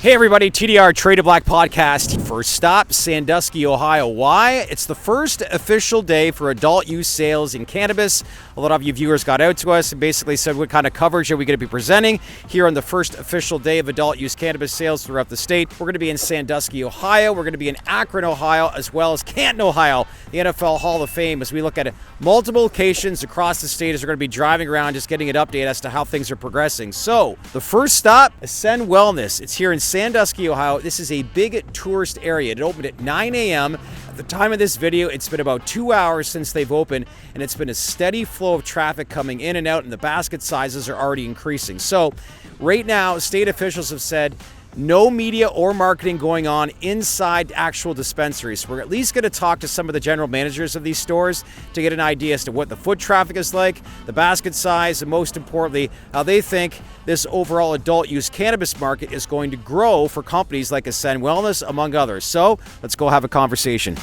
Hey everybody, TDR Trade of Black podcast. First stop, Sandusky, Ohio. Why? It's the first official day for adult use sales in cannabis. A lot of you viewers got out to us and basically said, what kind of coverage are we going to be presenting here on the first official day of adult use cannabis sales throughout the state? We're going to be in Sandusky, Ohio. We're going to be in Akron, Ohio, as well as Canton, Ohio, the NFL Hall of Fame, as we look at multiple locations across the state as we're going to be driving around, just getting an update as to how things are progressing. So the first stop, Zen Wellness. It's here in Sandusky, Ohio. This is a big tourist area. It opened at 9 a.m. At the time of this video, it's been about 2 hours since they've opened, and it's been a steady flow of traffic coming in and out, and the basket sizes are already increasing. So right now, state officials have said no media or marketing going on inside actual dispensaries. We're at least going to talk to some of the general managers of these stores to get an idea as to what the foot traffic is like, the basket size, and most importantly, how they think this overall adult use cannabis market is going to grow for companies like Zen Wellness, among others. So let's go have a conversation.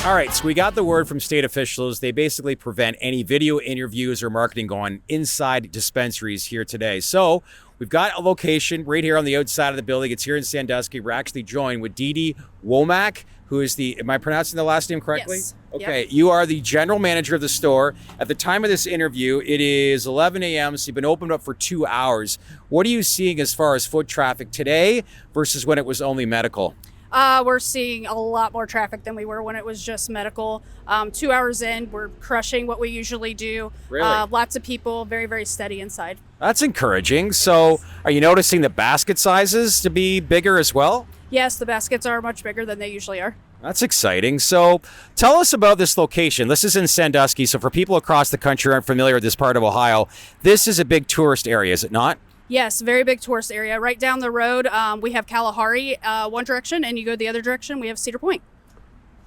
All right, so we got the word from state officials. They basically prevent any video interviews or marketing going inside dispensaries here today. So we've got a location right here on the outside of the building. It's here in Sandusky. We're actually joined with Didi Womack, who is am I pronouncing the last name correctly? Yes. Okay, Yep. You are the general manager of the store. At the time of this interview, it is 11 a.m., so you've been opened up for 2 hours. What are you seeing as far as foot traffic today versus when it was only medical? We're seeing a lot more traffic than we were when it was just medical. 2 hours in, we're crushing what we usually do. Really? Lots of people, very, very steady inside. That's encouraging. So are you noticing the basket sizes to be bigger as well? Yes, the baskets are much bigger than they usually are. That's exciting. So tell us about this location. This is in Sandusky. So for people across the country who aren't familiar with this part of Ohio, this is a big tourist area, is it not? Yes, very big tourist area. Right down the road, we have Kalahari one direction, and you go the other direction, we have Cedar Point.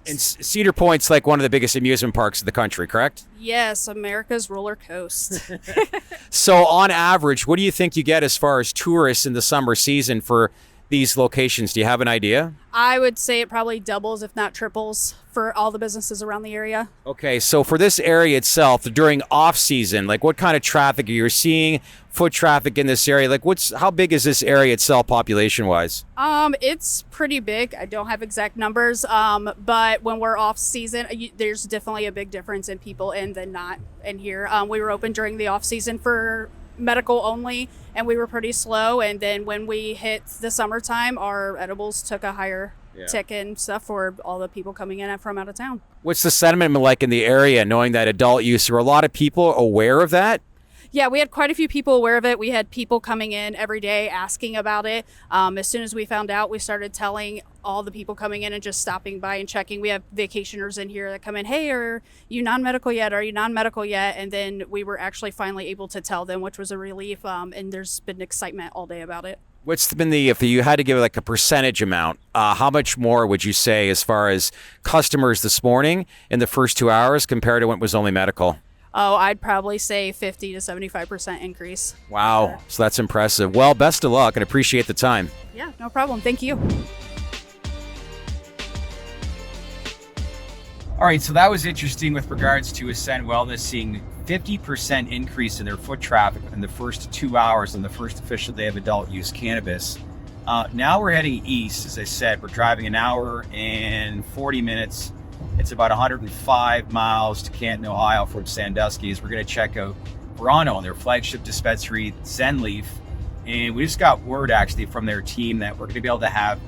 And Cedar Point's like one of the biggest amusement parks in the country, correct? Yes, America's roller coast. So on average, what do you think you get as far as tourists in the summer season for these locations? Do you have an idea? I would say it probably doubles, if not triples, for all the businesses around the area. Okay, so for this area itself, during off season, like what kind of traffic are you seeing? Foot traffic in this area, like how big is this area itself population wise? It's pretty big. I don't have exact numbers, but when we're off season, there's definitely a big difference in people in than not in here. We were open during the off season for medical only, and we were pretty slow, and then when we hit the summertime, our edibles took a higher tick and stuff for all the people coming in from out of town. What's the sentiment like in the area, knowing that adult use? Are a lot of people aware of that? Yeah, we had quite a few people aware of it. We had people coming in every day asking about it. As soon as we found out, we started telling all the people coming in and just stopping by and checking. We have vacationers in here that come in, hey, are you non-medical yet? Are you non-medical yet? And then we were actually finally able to tell them, which was a relief. And there's been excitement all day about it. What's been if you had to give like a percentage amount, how much more would you say as far as customers this morning in the first 2 hours compared to when it was only medical? Oh, I'd probably say 50 to 75% increase. Wow. So that's impressive. Well, best of luck and appreciate the time. Yeah, no problem. Thank you. All right. So that was interesting with regards to Zen Wellness seeing 50% increase in their foot traffic in the first 2 hours on the first official day of adult use cannabis. Now we're heading east. As I said, we're driving an hour and 40 minutes. It's about 105 miles to Canton, Ohio from Sandusky, as we're going to check out Verano and their flagship dispensary, Zen Leaf. And we just got word actually from their team that we're going to be able to have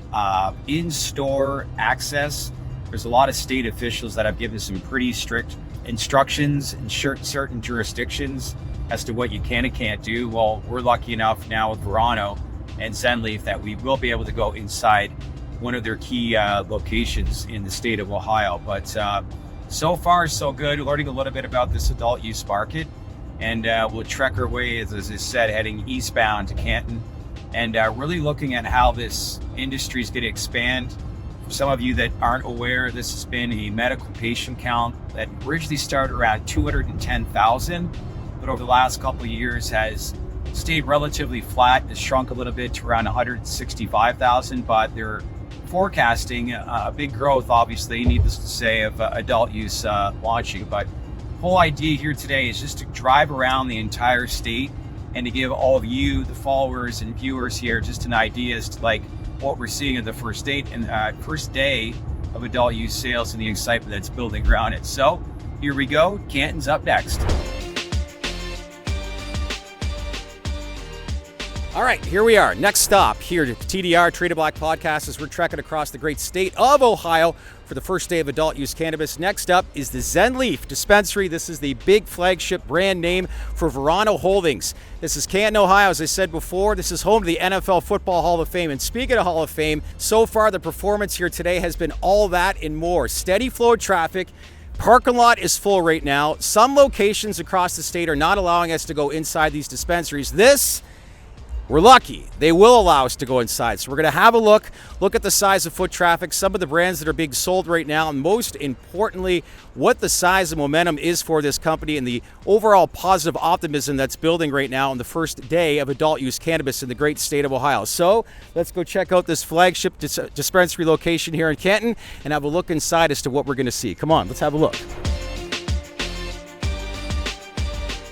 in-store access. There's a lot of state officials that have given some pretty strict instructions in certain jurisdictions as to what you can and can't do. Well, we're lucky enough now with Verano and Zen Leaf that we will be able to go inside one of their key locations in the state of Ohio. But so far, so good. Learning a little bit about this adult use market. And we'll trek our way, as I said, heading eastbound to Canton. And really looking at how this industry is going to expand. For some of you that aren't aware, this has been a medical patient count that originally started around 210,000. But over the last couple of years has stayed relatively flat. It's shrunk a little bit to around 165,000, but they're forecasting a big growth, obviously, needless to say, of adult use launching. But the whole idea here today is just to drive around the entire state and to give all of you, the followers and viewers here, just an idea as to like what we're seeing at the first day of adult use sales and the excitement that's building around it. So here we go. Canton's up next. All right, here we are. Next stop here to TDR, Trade of Black Podcast, as we're trekking across the great state of Ohio for the first day of adult use cannabis. Next up is the Zen Leaf Dispensary. This is the big flagship brand name for Verano Holdings. This is Canton, Ohio. As I said before, this is home to the NFL Football Hall of Fame. And speaking of Hall of Fame, so far the performance here today has been all that and more. Steady flow of traffic. Parking lot is full right now. Some locations across the state are not allowing us to go inside these dispensaries. We're lucky. They will allow us to go inside. So we're going to have a look at the size of foot traffic, some of the brands that are being sold right now, and most importantly, what the size and momentum is for this company and the overall positive optimism that's building right now on the first day of adult use cannabis in the great state of Ohio. So let's go check out this flagship dispensary location here in Canton and have a look inside as to what we're going to see. Come on, let's have a look.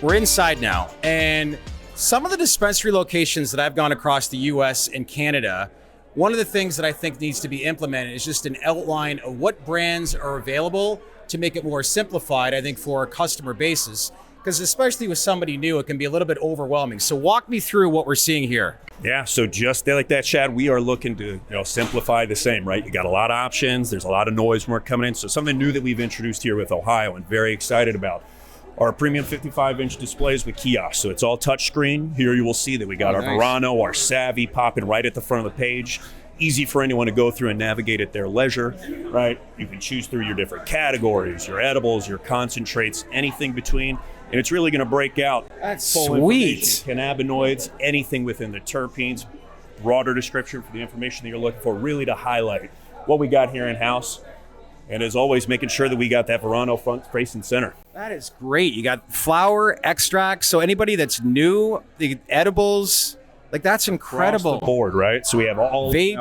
We're inside now, and some of the dispensary locations that I've gone across the U.S. and Canada, one of the things that I think needs to be implemented is just an outline of what brands are available to make it more simplified, I think, for a customer basis. Because especially with somebody new, it can be a little bit overwhelming. So walk me through what we're seeing here. Yeah, so just like that, Chad, we are looking to simplify the same, right? You got a lot of options. There's a lot of noise when we're coming in. So something new that we've introduced here with Ohio and very excited about. Our premium 55-inch displays with kiosks. So it's all touchscreen. Here you will see that we got our nice. Verano, our Savvy popping right at the front of the page. Easy for anyone to go through and navigate at their leisure, right? You can choose through your different categories, your edibles, your concentrates, anything between. And it's really going to break out. That's full sweet. Cannabinoids, anything within the terpenes, broader description for the information that you're looking for, really to highlight what we got here in-house. And as always, making sure that we got that Verano front facing center. That is great. You got flower, extracts. So anybody that's new, the edibles, like that's incredible. Across the board, right? So we have all vapes.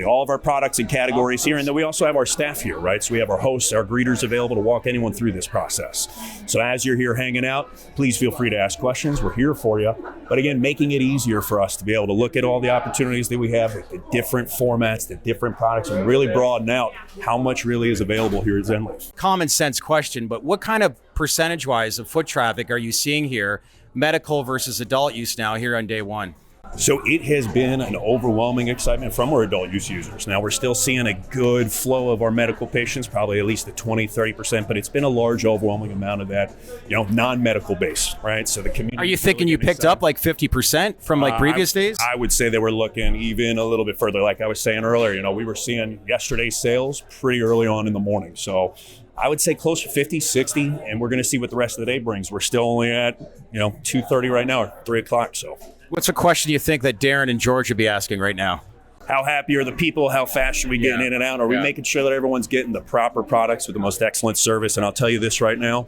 all of our products and categories here. And then we also have our staff here, right? So we have our hosts, our greeters available to walk anyone through this process. So as you're here hanging out, please feel free to ask questions. We're here for you. But again, making it easier for us to be able to look at all the opportunities that we have with the different formats, the different products, and really broaden out how much really is available here at Zen Leaf. Common sense question, but what kind of percentage-wise of foot traffic are you seeing here, medical versus adult use now here on day one? So it has been an overwhelming excitement from our adult use users. Now we're still seeing a good flow of our medical patients, probably at least the 20-30%, but it's been a large, overwhelming amount of that, non-medical base, right? So the community. Are you thinking you picked up like 50% from like previous days? I would say that we're looking even a little bit further. Like I was saying earlier, we were seeing yesterday's sales pretty early on in the morning. So I would say close to 50, 60, and we're going to see what the rest of the day brings. We're still only at, 2:30 right now, or 3 o'clock. So what's a question you think that Darren and George would be asking right now? How happy are the people? How fast are we getting in and out? Are we making sure that everyone's getting the proper products with the most excellent service? And I'll tell you this right now,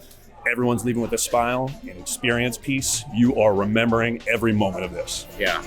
everyone's leaving with a smile and experience piece. You are remembering every moment of this. Yeah.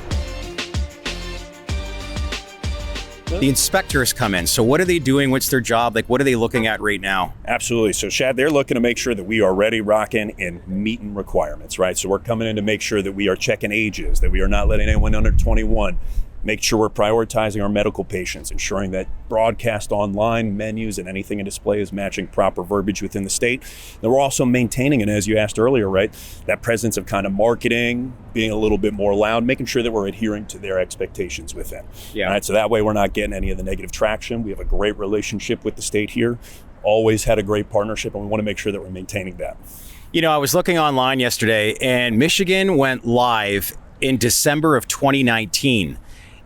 The inspectors come in. So what are they doing? What's their job? Like, what are they looking at right now? Absolutely. So Shad, they're looking to make sure that we are ready, rocking, and meeting requirements, right? So we're coming in to make sure that we are checking ages, that we are not letting anyone under 21. Make sure we're prioritizing our medical patients, ensuring that broadcast online menus and anything in display is matching proper verbiage within the state. And we're also maintaining, and as you asked earlier, right, that presence of kind of marketing, being a little bit more loud, making sure that we're adhering to their expectations within. Yeah. Right, so that way we're not getting any of the negative traction. We have a great relationship with the state here, always had a great partnership, and we want to make sure that we're maintaining that. I was looking online yesterday, and Michigan went live in December of 2019.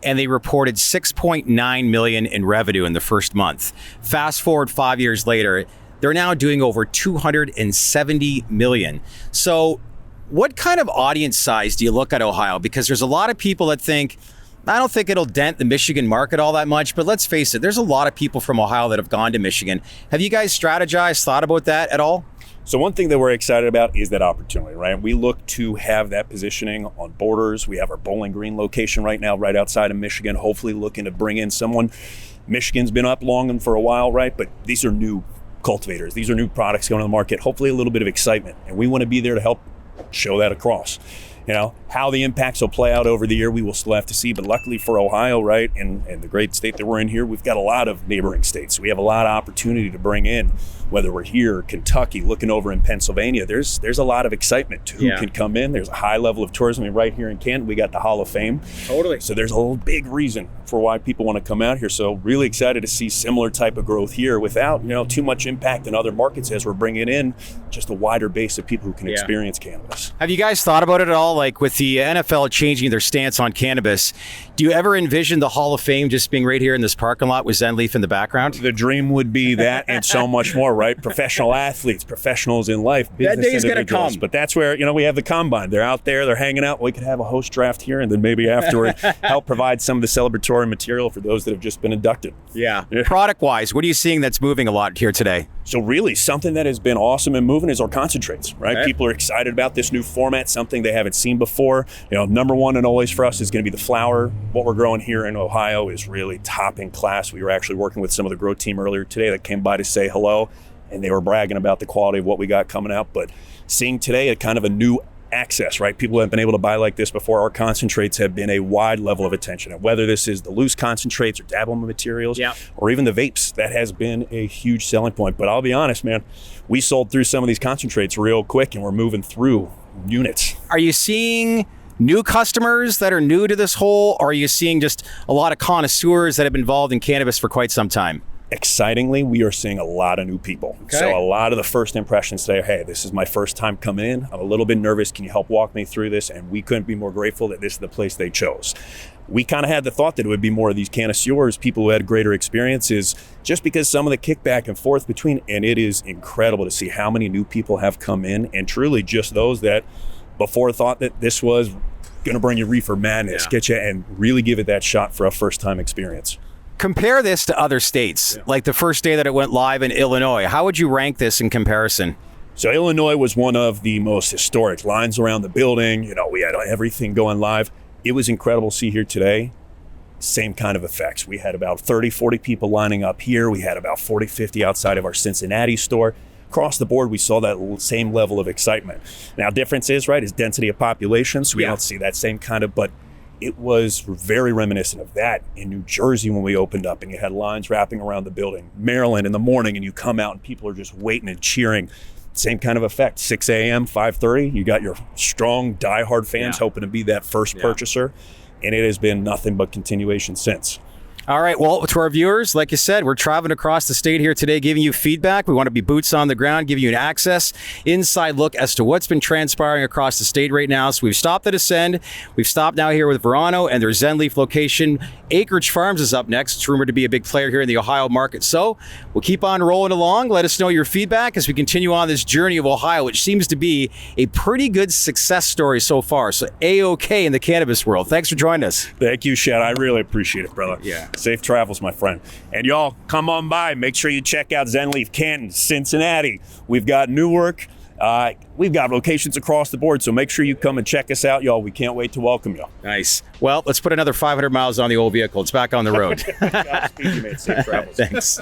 And they reported $6.9 million in revenue in the first month. Fast forward 5 years later, they're now doing over $270 million. So what kind of audience size do you look at Ohio? Because there's a lot of people that think, I don't think it'll dent the Michigan market all that much, but let's face it, there's a lot of people from Ohio that have gone to Michigan. Have you guys strategized, thought about that at all? So one thing that we're excited about is that opportunity, right? We look to have that positioning on borders. We have our Bowling Green location right now, right outside of Michigan, hopefully looking to bring in someone. Michigan's been up long and for a while, right? But these are new cultivators. These are new products going to the market, hopefully a little bit of excitement. And we want to be there to help show that across. How the impacts will play out over the year, we will still have to see. But luckily for Ohio, right, and the great state that we're in here, we've got a lot of neighboring states. So we have a lot of opportunity to bring in, whether we're here, Kentucky, looking over in Pennsylvania. There's a lot of excitement to who can come in. There's a high level of tourism. I mean, right here in Canton, we got the Hall of Fame. Totally. So there's a big reason for why people want to come out here. So really excited to see similar type of growth here without, too much impact in other markets as we're bringing in just a wider base of people who can experience cannabis. Have you guys thought about it at all? Like with the NFL changing their stance on cannabis, do you ever envision the Hall of Fame just being right here in this parking lot with Zen Leaf in the background? The dream would be that and so much more, right? Professional athletes, professionals in life, business that day's going to come. But that's where, we have the combine. They're out there, they're hanging out. We could have a host draft here and then maybe afterward help provide some of the celebratory material for those that have just been inducted. Yeah. Product-wise, what are you seeing that's moving a lot here today? So really something that has been awesome and moving is our concentrates, right? Okay. People are excited about this new format, something they haven't seen before. Number one and always for us is going to be the flower. What we're growing here in Ohio is really top in class. We were actually working with some of the grow team earlier today that came by to say hello, and they were bragging about the quality of what we got coming out. But seeing today a kind of a new access, right? People haven't been able to buy like this before. Our concentrates have been a wide level of attention. And whether this is the loose concentrates or dabble materials, or even the vapes, that has been a huge selling point. But I'll be honest, man, we sold through some of these concentrates real quick and we're moving through units. Are you seeing new customers that are new to this whole, or are you seeing just a lot of connoisseurs that have been involved in cannabis for quite some time? Excitingly, we are seeing a lot of new people. Okay. So a lot of the first impressions today are, hey, this is my first time coming in. I'm a little bit nervous. Can you help walk me through this? And we couldn't be more grateful that this is the place they chose. We kind of had the thought that it would be more of these connoisseurs, people who had greater experiences, just because some of the kick back and forth between, and it is incredible to see how many new people have come in, and truly just those that before thought that this was going to bring you reefer madness, get you and really give it that shot for a first time experience. Compare this to other states, like the first day that it went live in Illinois. How would you rank this in comparison? So Illinois was one of the most historic lines around the building. We had everything going live. It was incredible to see here today. Same kind of effects. We had about 30, 40 people lining up here. We had about 40, 50 outside of our Cincinnati store. Across the board, we saw that same level of excitement. Now, difference is, right, is density of population. So we don't see that same kind of, but it was very reminiscent of that in New Jersey when we opened up and you had lines wrapping around the building. Maryland in the morning and you come out and people are just waiting and cheering. Same kind of effect. 6 a.m., 5:30, you got your strong, diehard fans hoping to be that first purchaser. And it has been nothing but continuation since. All right, well, to our viewers, like you said, we're traveling across the state here today, giving you feedback. We want to be boots on the ground, give you an access, inside look as to what's been transpiring across the state right now. So we've stopped at Ascend. We've stopped now here with Verano and their Zen Leaf location. Acreage Farms is up next. It's rumored to be a big player here in the Ohio market. So we'll keep on rolling along. Let us know your feedback as we continue on this journey of Ohio, which seems to be a pretty good success story so far. So A-OK in the cannabis world. Thanks for joining us. Thank you, Shad. I really appreciate it, brother. Yeah. Safe travels, my friend. And y'all, come on by. Make sure you check out Zen Leaf, Canton, Cincinnati. We've got Newark. We've got locations across the board, so make sure you come and check us out, y'all. We can't wait to welcome you. Nice. Well, let's put another 500 miles on the old vehicle. It's back on the road. Godspeed, you mate. Safe travels. Thanks.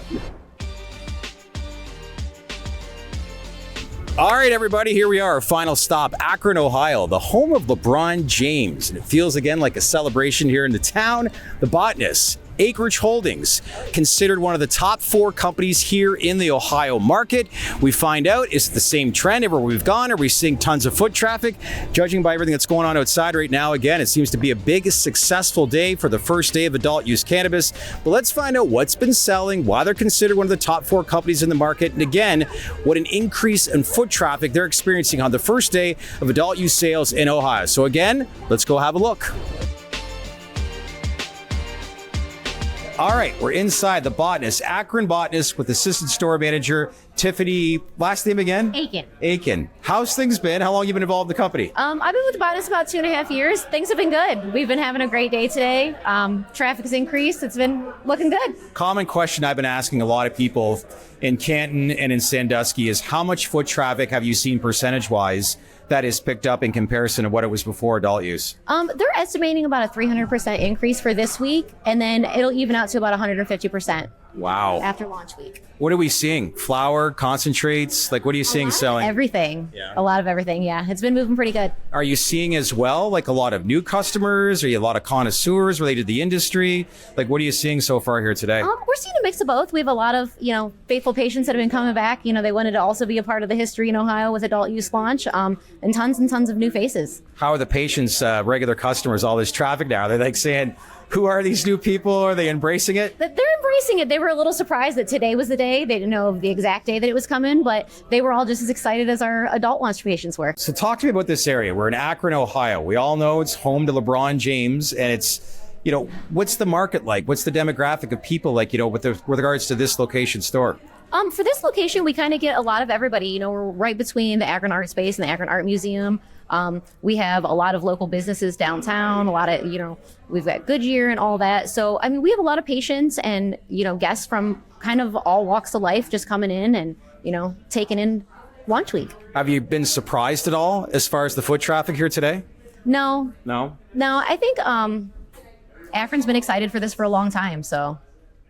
All right, everybody, here we are, our final stop, Akron, Ohio, the home of LeBron James. And it feels again like a celebration here in the town. The Botanist, Acreage Holdings, considered one of the top 4 companies here in the Ohio market. We find out, is it the same trend everywhere we've gone? Are we seeing tons of foot traffic? Judging by everything that's going on outside right now, again, it seems to be a big, successful day for the first day of adult use cannabis. But let's find out what's been selling, why they're considered one of the top 4 companies in the market, and again, what an increase in foot traffic they're experiencing on the first day of adult use sales in Ohio. So again, let's go have a look. All right, we're inside the Botanist, Akron Botanist, with Assistant Store Manager Tiffany, last name again? Aiken. How's things been? How long have you been involved in the company? I've been with the Botanist about 2.5 years. Things have been good. We've been having a great day today. Traffic has increased. It's been looking good. Common question I've been asking a lot of people in Canton and in Sandusky is how much foot traffic have you seen percentage-wise that is picked up in comparison to what it was before adult use? They're estimating about a 300% increase for this week, and then it'll even out to about 150%. Wow. after launch week. What are we seeing? Flour, concentrates? Like, what are you seeing selling? Everything. Yeah. A lot of everything. Yeah. It's been moving pretty good. Are you seeing as well, like a lot of new customers? Are you a lot of connoisseurs related to the industry? Like, what are you seeing so far here today? We're seeing a mix of both. We have a lot of, faithful patients that have been coming back. They wanted to also be a part of the history in Ohio with adult use launch, and tons of new faces. How are the patients, regular customers, all this traffic now? They're like saying, who are these new people? Are they embracing it? They're embracing it. They were a little surprised that today was the day. They didn't know the exact day that it was coming, but they were all just as excited as our adult launch patients were. So talk to me about this area. We're in Akron, Ohio. We all know it's home to LeBron James, and it's, what's the market like? What's the demographic of people like, with regards to this location store? For this location, we kind of get a lot of everybody. We're right between the Akron Art Space and the Akron Art Museum. We have a lot of local businesses downtown, a lot of, we've got Goodyear and all that. So, we have a lot of patients and, guests from kind of all walks of life just coming in and, taking in launch week. Have you been surprised at all as far as the foot traffic here today? No. No? No, I think Akron's been excited for this for a long time, so.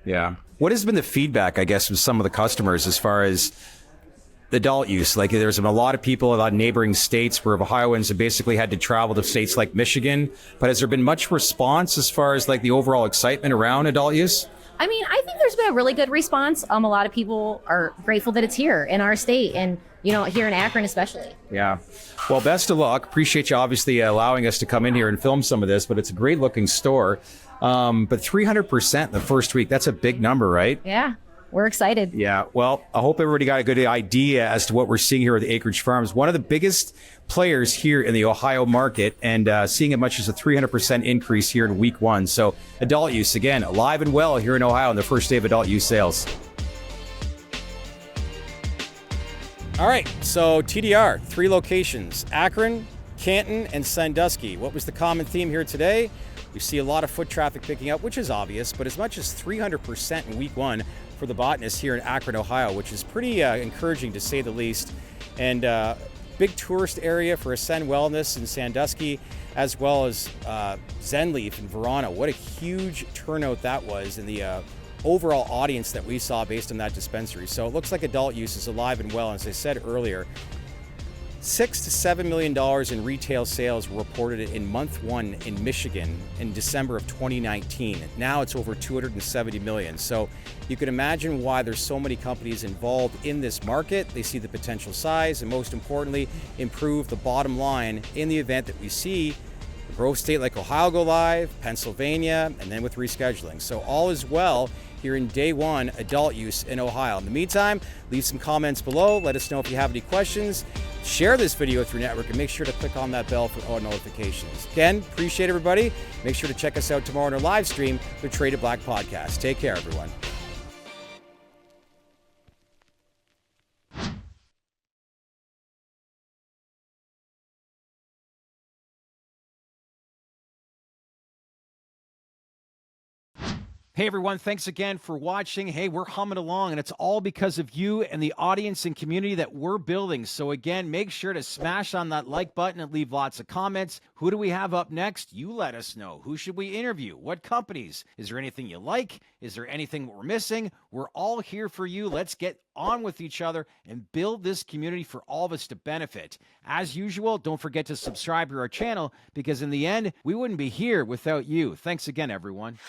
Yeah. What has been the feedback, I guess, from some of the customers as far as the adult use? Like, there's been a lot of people, a lot of neighboring states where Ohioans have basically had to travel to states like Michigan. But has there been much response as far as like the overall excitement around adult use? I think there's been a really good response. A lot of people are grateful that it's here in our state and, here in Akron especially. Yeah. Well, best of luck. Appreciate you obviously allowing us to come in here and film some of this, but it's a great looking store. But 300% in the first week, that's a big number, right? Yeah. We're excited. Yeah. Well, I hope everybody got a good idea as to what we're seeing here at the Acreage Farms. One of the biggest players here in the Ohio market, and seeing as much as a 300% increase here in week one. So adult use, again, alive and well here in Ohio on the first day of adult use sales. All right. So TDR, 3 locations, Akron, Canton, and Sandusky. What was the common theme here today? We see a lot of foot traffic picking up, which is obvious, but as much as 300% in week one for the Botanist here in Akron, Ohio, which is pretty encouraging to say the least. And big tourist area for Ascend Wellness in Sandusky, as well as Zen Leaf in Verano. What a huge turnout that was in the overall audience that we saw based on that dispensary. So it looks like adult use is alive and well. As I said earlier, $6 to $7 million in retail sales were reported in month one in Michigan in December of 2019. Now it's over 270 million. So you can imagine why there's so many companies involved in this market. They see the potential size and, most importantly, improve the bottom line in the event that we see a growth state like Ohio go live, Pennsylvania, and then with rescheduling. So all is well here in day one adult use in Ohio. In the meantime, leave some comments below. Let us know if you have any questions. Share this video with your network and make sure to click on that bell for all notifications. Again, appreciate everybody. Make sure to check us out tomorrow on our live stream, the Traded Black Podcast. Take care, everyone. Hey everyone, thanks again for watching. Hey, we're humming along, and it's all because of you and the audience and community that we're building. So again, make sure to smash on that like button and leave lots of comments. Who do we have up next? You let us know. Who should we interview? What companies? Is there anything you like? Is there anything we're missing? We're all here for you. Let's get on with each other and build this community for all of us to benefit. As usual, don't forget to subscribe to our channel, because in the end, we wouldn't be here without you. Thanks again, everyone.